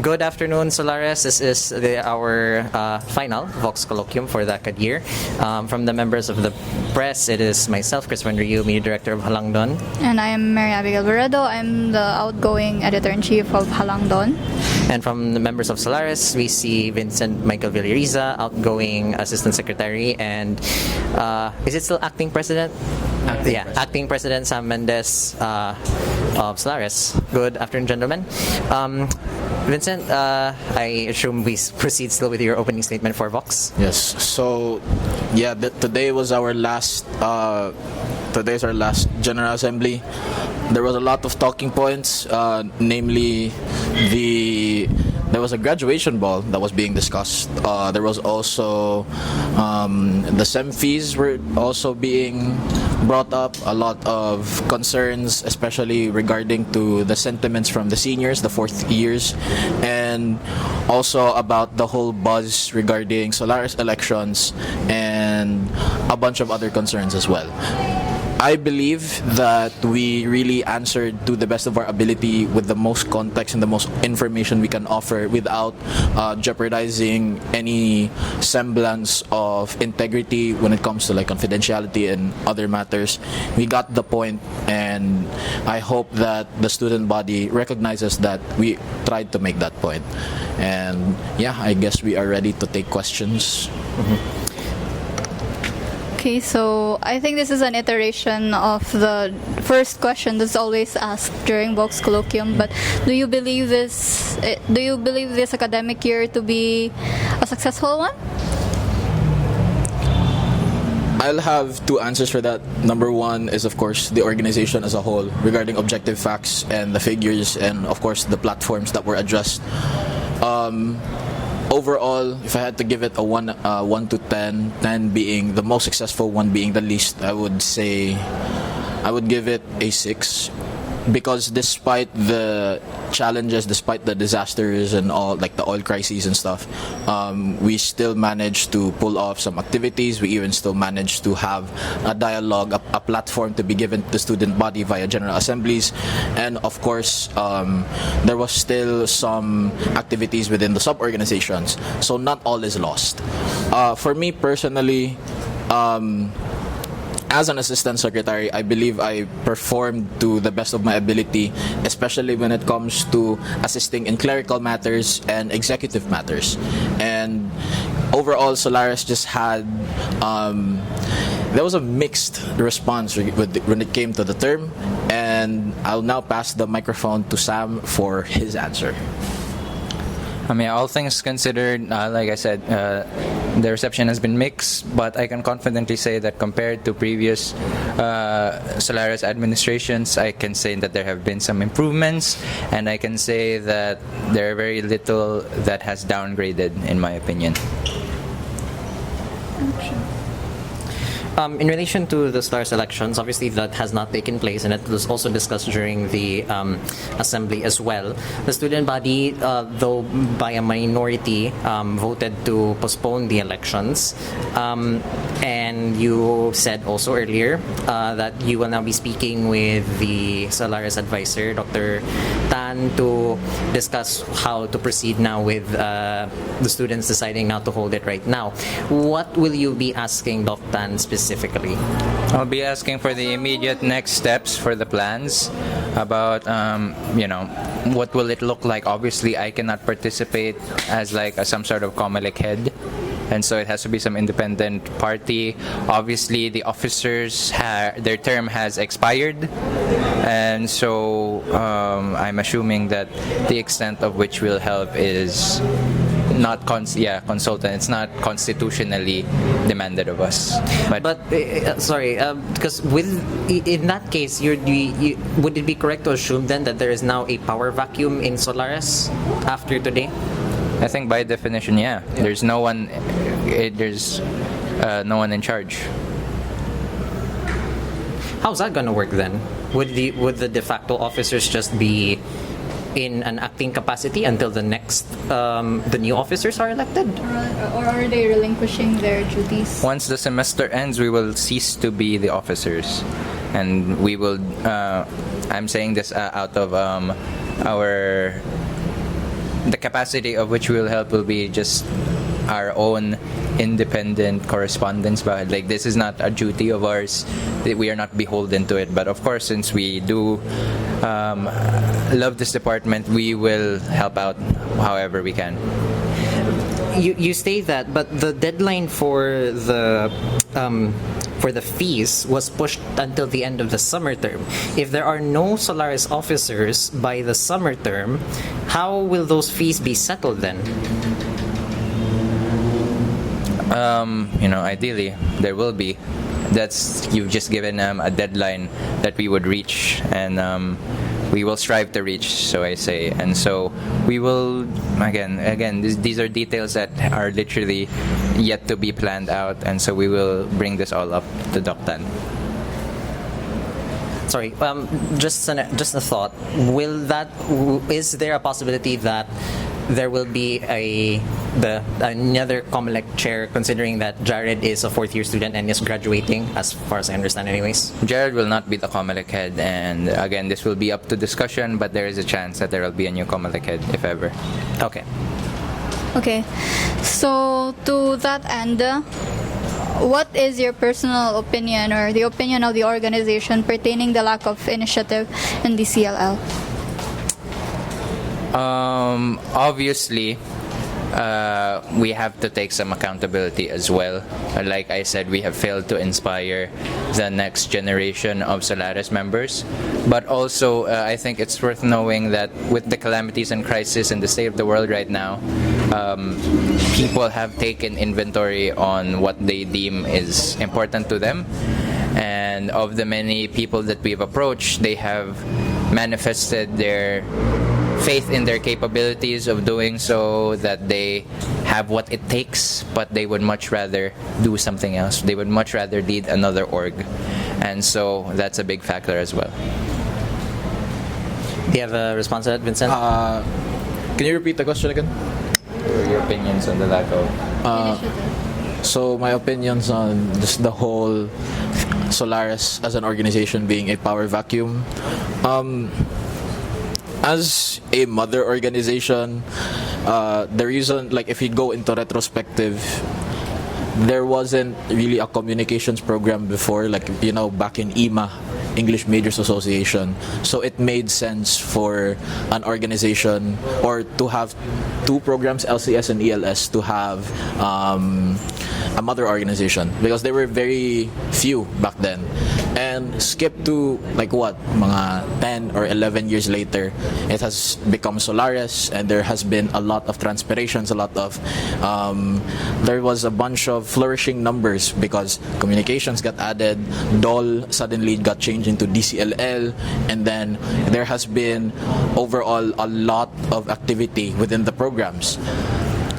Good afternoon, Solaris. This is our final Vox Colloquium for the acad year. From the members of the press, it is myself, Chris Ryu, Media Director of Halangdon. And I am Mary Abigail Barredo. I'm the outgoing Editor-in-Chief of Halangdon. And from the members of Solaris, we see Vincent Michael Villariza, outgoing Assistant Secretary, and is it still Acting President? Acting President Sam Mendez of Solaris. Good afternoon, gentlemen. Vincent, I assume we proceed still with your opening statement for Vox. Yes. So, today was our last. Today's our last General Assembly. There was a lot of talking points, namely there was a graduation ball that was being discussed. There was also the SEM fees were also being brought up. A lot of concerns, especially regarding to the sentiments from the seniors, the fourth years, and also about the whole buzz regarding Solaris elections and a bunch of other concerns as well. I believe that we really answered to the best of our ability with the most context and the most information we can offer without jeopardizing any semblance of integrity when it comes to confidentiality and other matters. We got the point, and I hope that the student body recognizes that we tried to make that point. And I guess we are ready to take questions. Mm-hmm. Okay, so I think this is an iteration of the first question that's always asked during Vox Colloquium. But do you believe this academic year to be a successful one? I'll have two answers for that. Number one is, of course, the organization as a whole regarding objective facts and the figures and, of course, the platforms that were addressed. Overall, if I had to give it a 1 to 10, 10 being the most successful, 1 being the least, I would give it a 6. Because despite the challenges, despite the disasters and all, like the oil crises and stuff, we still managed to pull off some activities. We even still managed to have a dialogue, a platform to be given to the student body via general assemblies. And of course, there was still some activities within the sub-organizations. So not all is lost. For me personally, as an assistant secretary, I believe I performed to the best of my ability, especially when it comes to assisting in clerical matters and executive matters. And overall, Solaris just had there was a mixed response when it came to the term. And I'll now pass the microphone to Sam for his answer. All things considered, like I said, the reception has been mixed, but I can confidently say that compared to previous Solaris administrations, I can say that there have been some improvements, and I can say that there are very little that has downgraded, in my opinion. In relation to the Solaris elections, obviously that has not taken place, and it was also discussed during the assembly as well. The student body, though by a minority, voted to postpone the elections. And you said also earlier that you will now be speaking with the Solaris advisor, Dr. Tan, to discuss how to proceed now with the students deciding now to hold it right now. What will you be asking Dr. Tan specifically? I'll be asking for the immediate next steps for the plans about, what will it look like. Obviously, I cannot participate as some sort of COMELEC head, and so it has to be some independent party. Obviously, the officers, their term has expired, and so I'm assuming that the extent of which will help is not consultant. It's not constitutionally demanded of us. But sorry, because in that case, would it be correct to assume then that there is now a power vacuum in Solaris after today? I think by definition, there's no one. There's no one in charge. How's that going to work then? Would the de facto officers just be in an acting capacity until the new officers are elected? Or are they relinquishing their duties? Once the semester ends, we will cease to be the officers, and we will. I'm saying this out of our the capacity of which we will help will be just our own independent correspondence, but like this is not a duty of ours, that we are not beholden to it. But of course, since we do love this department, we will help out however we can. You state that, but the deadline for the fees was pushed until the end of the summer term. If there are no Solaris officers by the summer term, how will those fees be settled then? Ideally there will be. That's, you've just given a deadline that we would reach, and we will strive to reach, so I say. And so we will, again, these are details that are literally yet to be planned out, and so we will bring this all up to Doc Tan. Sorry, just a thought. Is there a possibility that there will be another COMELEC chair, considering that Jared is a fourth-year student and is graduating, as far as I understand anyways? Jared will not be the COMELEC head, and again, this will be up to discussion, but there is a chance that there will be a new COMELEC head, if ever. Okay. Okay, so to that end, what is your personal opinion or the opinion of the organization pertaining the lack of initiative in the CLL? Obviously, we have to take some accountability as well. Like I said, we have failed to inspire the next generation of Solaris members. But also, I think it's worth knowing that with the calamities and crisis in the state of the world right now, people have taken inventory on what they deem is important to them. And of the many people that we've approached, they have manifested their faith in their capabilities of doing so, that they have what it takes, but they would much rather do something else. They would much rather lead another org. And so that's a big factor as well. Do you have a response to that, Vincent? Can you repeat the question again? Your opinions on the lack of... So my opinions on just the whole Solaris as an organization being a power vacuum. As a mother organization, the reason, like if you go into retrospective, there wasn't really a communications program before, like, back in EMA, English Majors Association. So it made sense for an organization, or to have two programs, LCS and ELS, to have a mother organization, because there were very few back then. And skip to mga 10 or 11 years later, it has become Solaris, and there has been a lot of transpirations, a lot of there was a bunch of flourishing numbers because communications got added, DOL suddenly got changed into DCLL, and then there has been overall a lot of activity within the programs.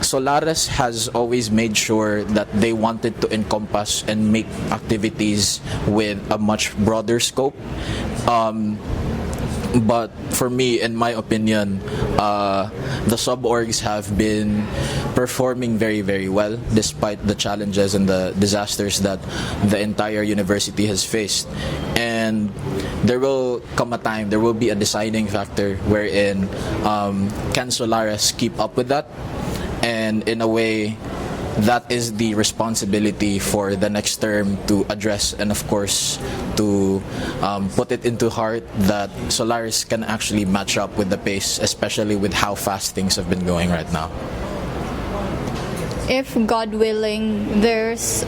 Solaris has always made sure that they wanted to encompass and make activities with a much broader scope. But for me, in my opinion, the sub-orgs have been performing very, very well despite the challenges and the disasters that the entire university has faced. And there will come a time, there will be a deciding factor wherein can Solaris keep up with that? And in a way, that is the responsibility for the next term to address, and of course to put it into heart that Solaris can actually match up with the pace, especially with how fast things have been going right now. If God willing, there's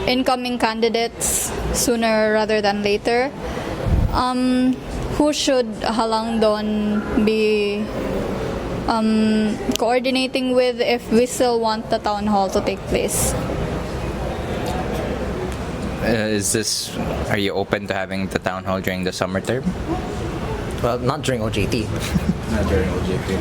incoming candidates sooner rather than later, who should Halangdon be coordinating with if we still want the town hall to take place? Are you open to having the town hall during the summer term? Well, not during OJT. Not during OJT.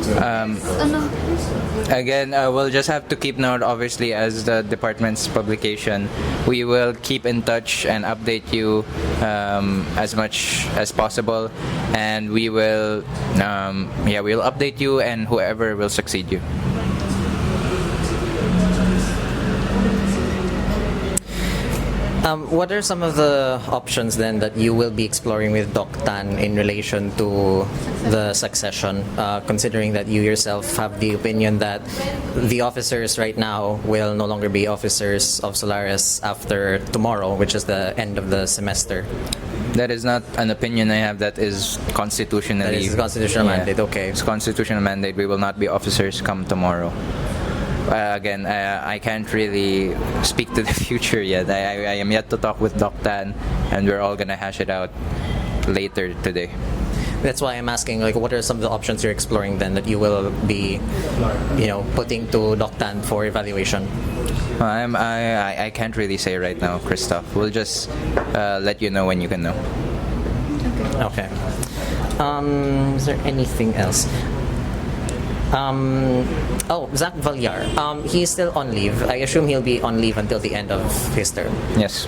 Again, we'll just have to keep note, obviously, as the department's publication. We will keep in touch and update you as much as possible, and we will, we'll update you and whoever will succeed you. What are some of the options then that you will be exploring with Doc Tan in relation to the succession, considering that you yourself have the opinion that the officers right now will no longer be officers of Solaris after tomorrow, which is the end of the semester? That is not an opinion I have. That is constitutionally. That is a constitutional mandate, okay. It's constitutional mandate. We will not be officers come tomorrow. Again, I can't really speak to the future yet. I am yet to talk with Doc Tan, and we're all gonna hash it out later today. That's why I'm asking, like, what are some of the options you're exploring then that you will be, putting to Doc Tan for evaluation? I can't really say right now, Christoph. We'll just let you know when you can know. Okay. Is there anything else? Zach Valyar. He's still on leave. I assume he'll be on leave until the end of his term. Yes.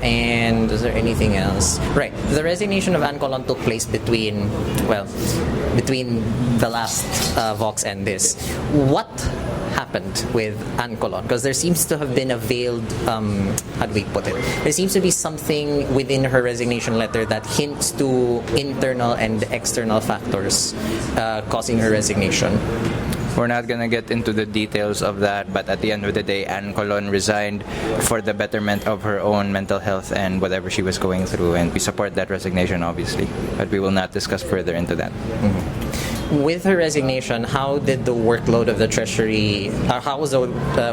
And is there anything else? Right. The resignation of Ann Colon took place between the last Vox and this. What happened with Ann Colon? Because there seems to have been a veiled, how do we put it? There seems to be something within her resignation letter that hints to internal and external factors causing her resignation. We're not gonna get into the details of that, but at the end of the day, Ann Colon resigned for the betterment of her own mental health and whatever she was going through, and we support that resignation, obviously. But we will not discuss further into that. Mm-hmm. With her resignation, how did the workload of the Treasury, how was the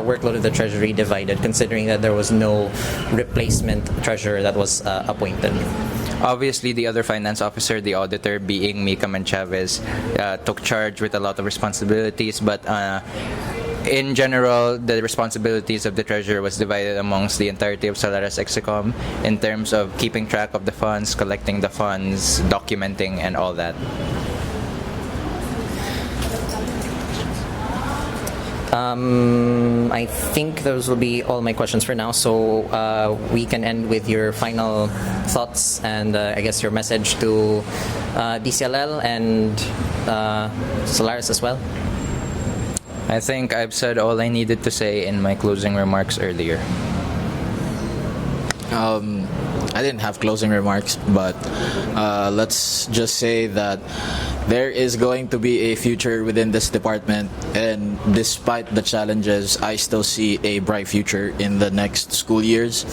workload of the Treasury divided, considering that there was no replacement treasurer that was appointed? Obviously, the other finance officer, the auditor, being Mika Chavez, took charge with a lot of responsibilities, but in general, the responsibilities of the treasurer was divided amongst the entirety of Solaris Execom in terms of keeping track of the funds, collecting the funds, documenting, and all that. I think those will be all my questions for now. So we can end with your final thoughts and I guess your message to DCLL and Solaris as well. I think I've said all I needed to say in my closing remarks earlier. I didn't have closing remarks, but let's just say that there is going to be a future within this department, and despite the challenges, I still see a bright future in the next school years.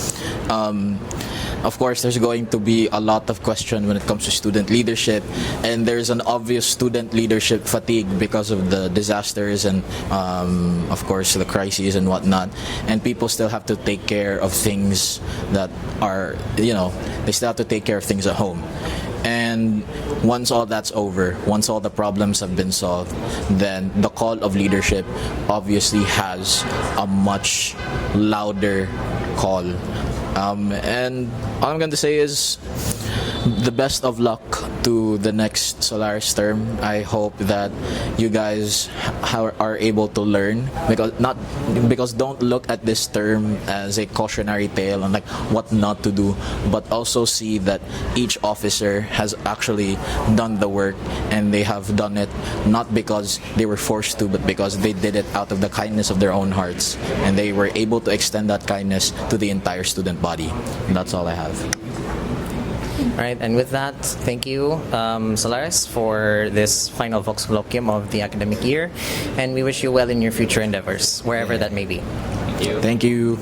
Of course, there's going to be a lot of question when it comes to student leadership, and there's an obvious student leadership fatigue because of the disasters and, of course, the crises and whatnot. And people still have to take care of things that are, they still have to take care of things at home. And once all that's over, once all the problems have been solved, then the call of leadership obviously has a much louder call. And all I'm going to say is the best of luck to the next Solaris term. I hope that you guys are able to learn, because don't look at this term as a cautionary tale on like what not to do, but also see that each officer has actually done the work, and they have done it not because they were forced to, but because they did it out of the kindness of their own hearts, and they were able to extend that kindness to the entire student body. And that's all I have. All right, and with that, thank you, Solaris, for this final Vox Colloquium of the academic year, and we wish you well in your future endeavors, wherever that may be. Thank you.